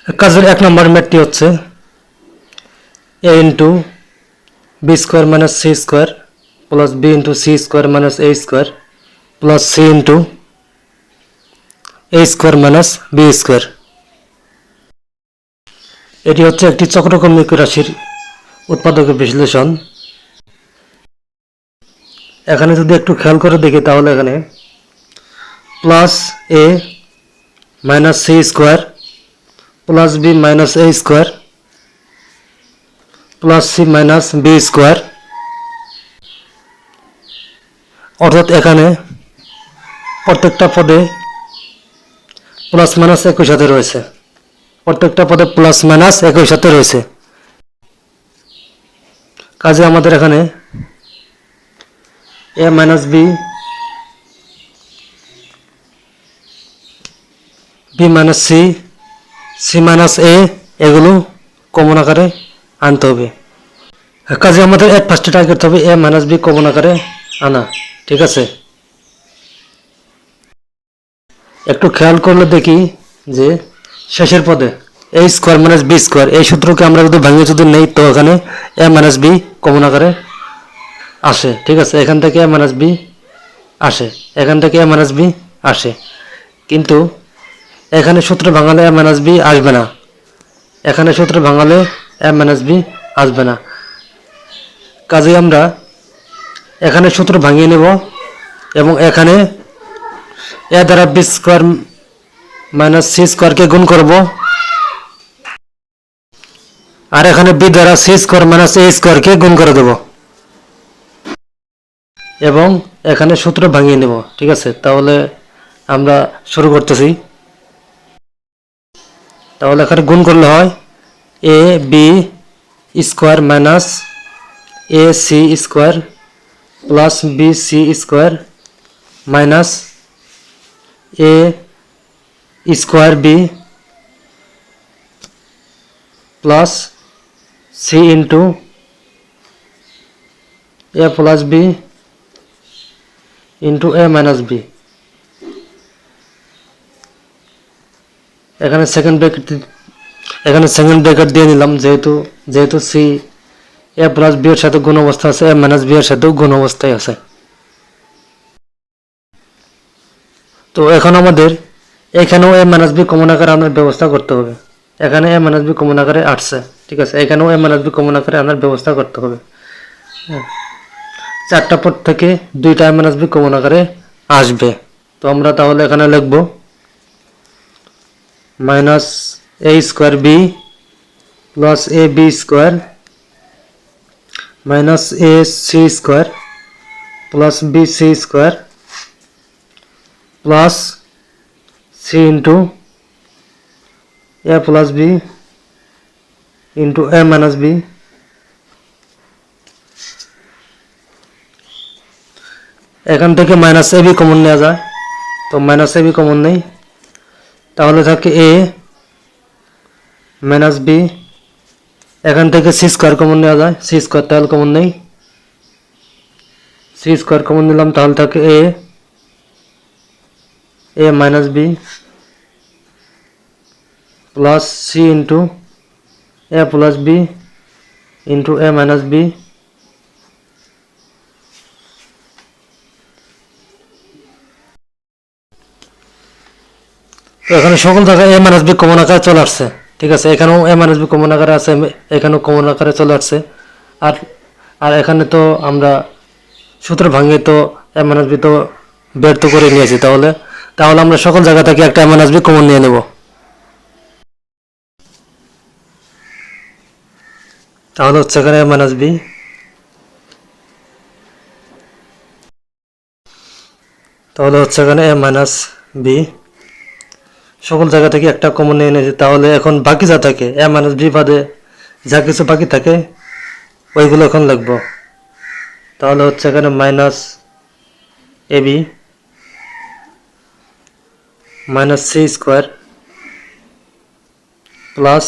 কাজের 1 নম্বর ম্যাথটি হচ্ছে a into B square minus C square plus B into C square minus A square plus C into A square minus B square. এটি হচ্ছে একটি চক্রক্রমিক রাশির উৎপাদকের বিশ্লেষণ। এখানে যদি একটু খেয়াল করে দেখি তাহলে এখানে plus a minus C square plus b minus A square plus c minus B square, অর্থাৎ এখানে প্রত্যেকটা পদে প্লাস মাইনাস একই সাথে রয়েছে, প্রত্যেকটা পদে প্লাস মাইনাস একই সাথে রয়েছে। কাজে আমাদের এখানে a minus B, B minus c, c minus a এগুলো কমন আকারে আনতে হবে। কাজে আমাদের এর ফার্স্টে ট্রাই করতে হবে এ মাইনাস বি কমন আকারে আনা। ঠিক আছে, একটু খেয়াল করলে দেখি যে শেষের পদে এ স্কোয়ার মাইনাস বি স্কোয়ার এই সূত্রকে আমরা যদি ভাঙিয়ে যদি নেই তো এখানে এ মাইনাস বি কমন আকারে আসে। ঠিক আছে, এখান থেকে এ মাইনাস বি আসে, এখান থেকে এ মাইনাস বি আসে, কিন্তু এখানে সূত্র ভাঙালে এ মাইনাস বি আসবে না, এখানে সূত্র ভাঙালে এ মাইনাস বি আসবে না। কাজে আমরা এখানে সূত্র ভাঙিয়ে নেব এবং এখানে এ দ্বারা বি স্কোয়ার মাইনাস সি স্কোয়ারকে গুণ করব, আর এখানে বি দ্বারা সি স্কোয়ার মাইনাস এ স্কোয়ারকে গুণ করে দেব এবং এখানে সূত্র ভাঙিয়ে নেব। ঠিক আছে, তাহলে আমরা শুরু করতেছি। তাহলে এখানে গুণ করলে হয় a B square minus A C square plus B C square minus A square B plus C into A plus B into A minus B. এখানে সেকেন্ড ব্র্যাকেট দিয়ে নিলাম, যেহেতু সি এ প্লাস বি এর সাথে গুণ অবস্থা আছে, এ মাইনাস বি এর সাথেও গুণ অবস্থায় আছে। তো এখন আমাদের এখানেও এ মাইনাস বি কমন আকারে আনার ব্যবস্থা করতে হবে। এখানে এ মাইনাস বি কমন আকারে আসছে, ঠিক আছে, এখানেও এ মাইনাস বি কমন আকারে আনার ব্যবস্থা করতে হবে। চারটা পদ থেকে দুইটা এ মাইনাস বি কমন আকারে আসবে। তো আমরা তাহলে এখানে লিখব minus A square B plus A B square minus A C square plus B C square plus C into A plus B into A minus B. এখান থেকে মাইনাস এ বি কমন নেওয়া যায়, তো মাইনাস এ বি কমন নেই, তাহলে থাকে a minus B. এখান থেকে সি স্কোয়ার কমন নেওয়া যায়, সি স্কোয়ার তাহলে কমন নেই, সি স্কোয়ার কমন নিলাম, তাহলে থাকে a minus B plus C into A plus B into A minus b. তো এখানে সকল জায়গায় এ মাইনাস বি কমন আকারে চলে আসছে। ঠিক আছে, এখানেও এ মাইনাস বি কমন আকারে আছে, এখানেও কমন আকারে চলে আসছে। আর এখানে তো আমরা সূত্র ভাঙিয়ে তো এ মাইনাস বি তো বের তো করে নিয়েছি, তাহলে আমরা সকল জায়গা থেকে একটা এ মাইনাস বি কমন নিয়ে নেব। তাহলে হচ্ছে এখানে এ মাইনাস বি, তাহলে হচ্ছে এখানে এ মাইনাস বি, সকল জায়গা থেকে একটা কমন নিয়ে নিয়েছি। তাহলে এখন বাকি যা থাকে এ মাইনাস বি বাদে যা কিছু বাকি থাকে ওইগুলো এখন লিখব। তাহলে হচ্ছে এখানে মাইনাস এ b minus C square plus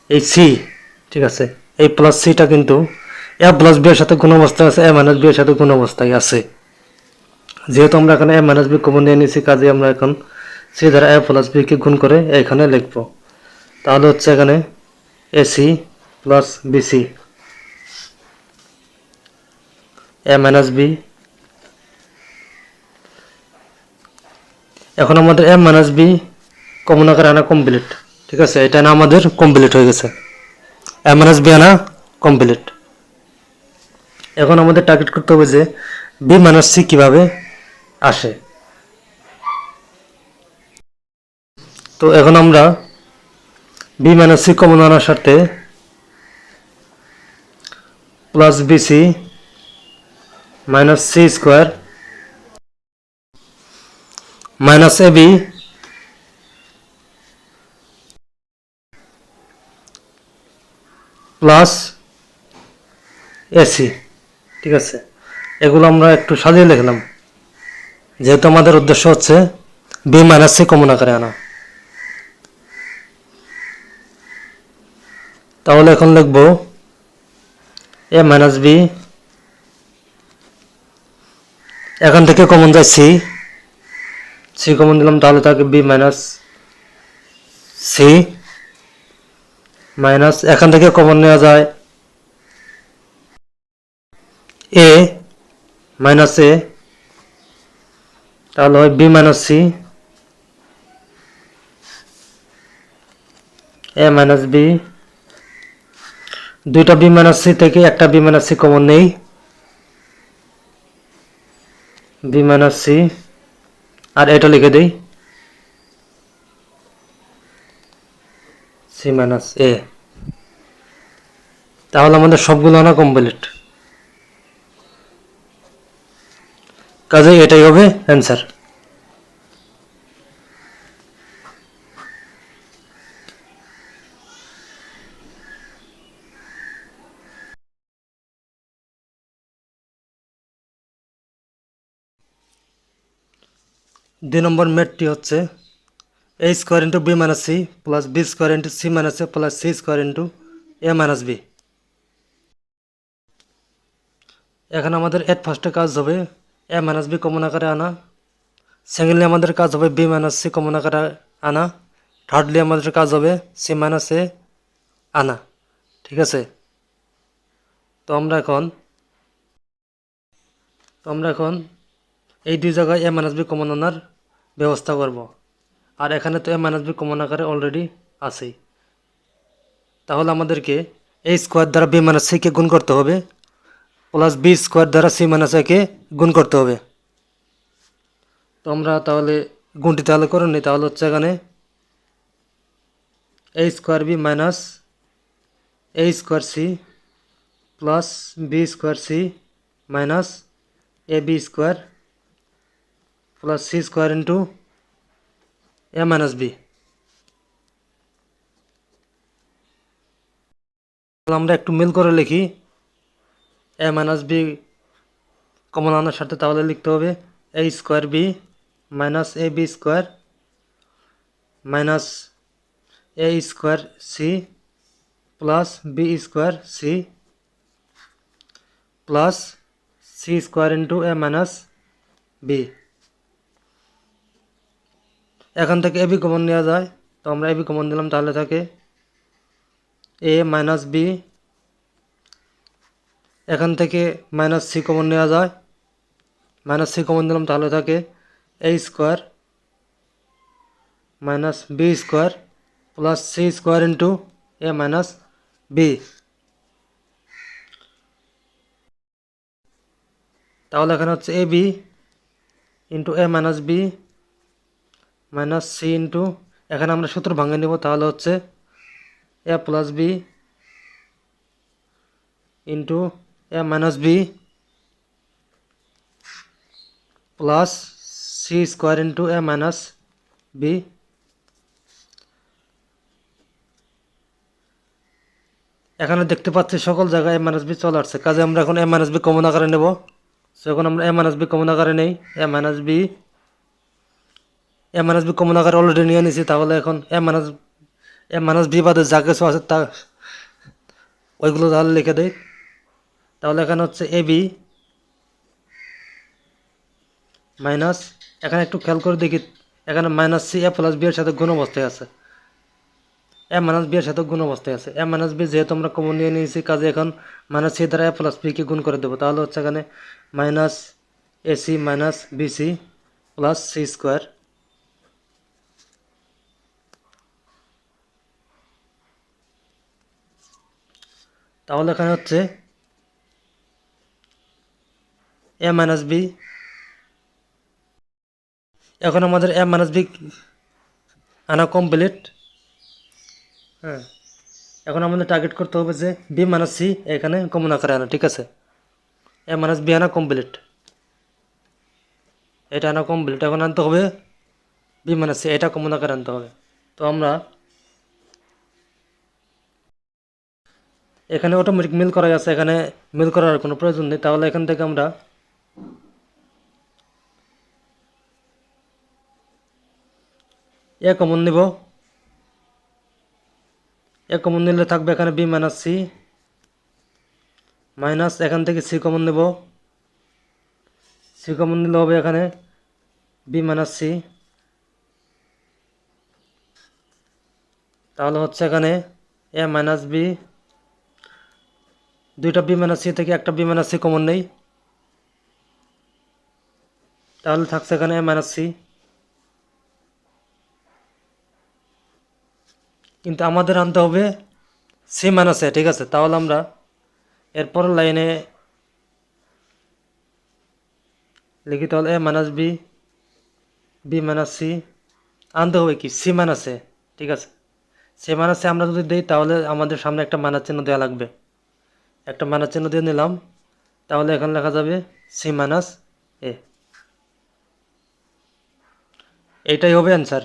এই সি, ঠিক আছে, এই প্লাস সিটা কিন্তু এ প্লাস বি এর সাথে কোন অবস্থায় আছে, এ মাইনাস বি এর সাথে কোন অবস্থায় আছে। যেহেতু আমরা এখানে এ মাইনাস বি কমন নিয়ে নিয়েছি, কাজে আমরা এখন সি দ্বারা এ প্লাস বি কে গুণ করে এখানে লিখব। তাহলে হচ্ছে এখানে এসি প্লাস বিসি এ মাইনাস বি। এখন আমাদের এম মাইনাস বি কমন আকারে আনা কমপ্লিট। ঠিক আছে, এটা না আমাদের কমপ্লিট হয়ে গেছে, এম মাইনাস বি আনা কমপ্লিট। এখন আমাদের টার্গেট করতে হবে যে বি মাইনাস সি কীভাবে আসে। তো এখন আমরা বি মাইনাস সি কমন আনার সাথে plus BC minus C square minus এ বি প্লাস এসি। ঠিক আছে, এগুলো আমরা একটু সাজিয়ে লিখলাম, যেহেতু আমাদের উদ্দেশ্য হচ্ছে বি মাইনাস সি কমন আকারে আনা। তাহলে এখন লিখব এ মাইনাস বি, এখান থেকে কমন যায় সি, সি কমন দিলাম, তাহলে থাকে বি মাইনাস সি মাইনাস, এখান থেকে কমন নেওয়া যায় এ মাইনাস এ, তাহলে হয় বি মাইনাস সি এ মাইনাস বি। দুইটা বি মাইনাস সি থেকে একটা বি মাইনাস সি কমন নেই, বি মাইনাস সি, আর এটা লিখে দেই সি মাইনাস এ। তাহলে আমাদের সবগুলো আনা কমপ্লিট, কাজে এটাই হবে অ্যান্সার। দুই নম্বর ম্যাথটি হচ্ছে A square into B minus C plus B square into C minus A plus C square into A minus B. এখানে আমাদের এট ফার্স্টে কাজ হবে এ মাইনাস বি কমন আকারে আনা, সেকেন্ডলি আমাদের কাজ হবে বি মাইনাস সি কমন আকারে আনা, থার্ডলি আমাদের কাজ হবে সি মাইনাস এ আনা। ঠিক আছে, তো আমরা এখন এই দুই জায়গায় এ মাইনাস বি কমন আনার ব্যবস্থা করব, আর এখানে তো এ মাইনাস বি কমন আকারে অলরেডি আছেই। তাহলে আমাদেরকে এই স্কোয়ার দ্বারা বি মাইনাস সিকে গুণ করতে হবে প্লাস বি স্কোয়ার দ্বারা সি মাইনাস একে গুণ করতে হবে। তো আমরা তাহলে গুণটি তাহলে করে নিই, তাহলে হচ্ছে এখানে A square B minus A square C plus B square C minus A B square plus C square into A minus B. আমরা একটু মিল করে লিখি এ মাইনাস বি কমন আনার সাথে, তাহলে লিখতে হবে A square B minus A B square minus A square C plus B square C plus C square into A minus B. এখান থেকে এ বি কমন নেওয়া যায়, তো আমরা এ বি কমন দিলাম, তাহলে থাকে এ মাইনাস বি, এখান থেকে মাইনাস সি কমন নেওয়া যায়, মাইনাস সি কমন দিলাম, তাহলে থাকে A square minus B square plus C square into A minus B. তাহলে এখানে হচ্ছে A B into A minus B minus C into, এখানে আমরা সূত্র ভাঙে নেব, তাহলে হচ্ছে A plus B into A minus B plus C square into A minus B. এখানে দেখতে পাচ্ছি সকল জায়গায় এ মাইনাস বি চলে আসছে, কাজে আমরা এখন এ মাইনাস বি কমন আকারে নেব। এখন আমরা এ মাইনাস বি কমন আকারে নেই, এ মাইনাস বি কমন আকারে অলরেডি নিয়ে নিছি, তাহলে এখন এ মাইনাস বি বাদে যা কিছু আছে তা ওইগুলো তাহলে লিখে দেই। তাহলে এখানে হচ্ছে এ বি মাইনাস, এখানে একটু খেয়াল করে দেখি, এখানে মাইনাস সি এ প্লাস বি এর সাথে গুণ অবস্থায় আছে, এ মাইনাস বি এর সাথে গুণ অবস্থায় আছে। এ মাইনাস বি যেহেতু আমরা কমন নিয়ে নিয়েছি, কাজে এখন মাইনাস সি দ্বারা এ প্লাস বি কে গুণ করে দেবো। তাহলে হচ্ছে এখানে minus AC minus BC plus C square. তাহলে এখানে হচ্ছে এ মাইনাস বি। এখন আমাদের এ মাইনাস বি আনা কমপ্লিট। হ্যাঁ, এখন আমাদের টার্গেট করতে হবে যে বি মাইনাস সি এখানে কমন আকারে আনা, ঠিক আছে। এ মাইনাস বি আনা কমপ্লিট, এটা আনা কমপ্লিট। এখন আনতে হবে বি মাইনাস সি, এটা কমন আকারে আনতে হবে। তো আমরা এখানে অটোমেটিক মিল করা আছে, এখানে মিল করার কোনো প্রয়োজন নেই। তাহলে এখান থেকে আমরা এ কমন নিব। এ কমন নিলে থাকবে এখানে বি মাইনাস সি মাইনাস, এখান থেকে সি কমন নেব। সি কমন নিলে হবে এখানে বি মাইনাস সি। তাহলে হচ্ছে এখানে এ মাইনাস বি, দুইটা বি মাইনাস সি থেকে একটা বি মাইনাস সি কমন নেই, তাহলে থাকছে এখানে এ মাইনাস সি। কিন্তু আমাদের আনতে হবে সি মাইনাস এ, ঠিক আছে। তাহলে আমরা এরপর লাইনে লিখি, তাহলে A minus B B minus C আনতে হবে কি সি মাইনাস এ, ঠিক আছে। সি মাইনাস এ আমরা যদি দিই তাহলে আমাদের সামনে একটা মাইনাস চিহ্ন দেওয়া লাগবে। একটা মাইনাস চিহ্ন দিয়ে নিলাম, তাহলে এখানে লেখা যাবে সি মাইনাস এ। এইটাই হবে অ্যান্সার।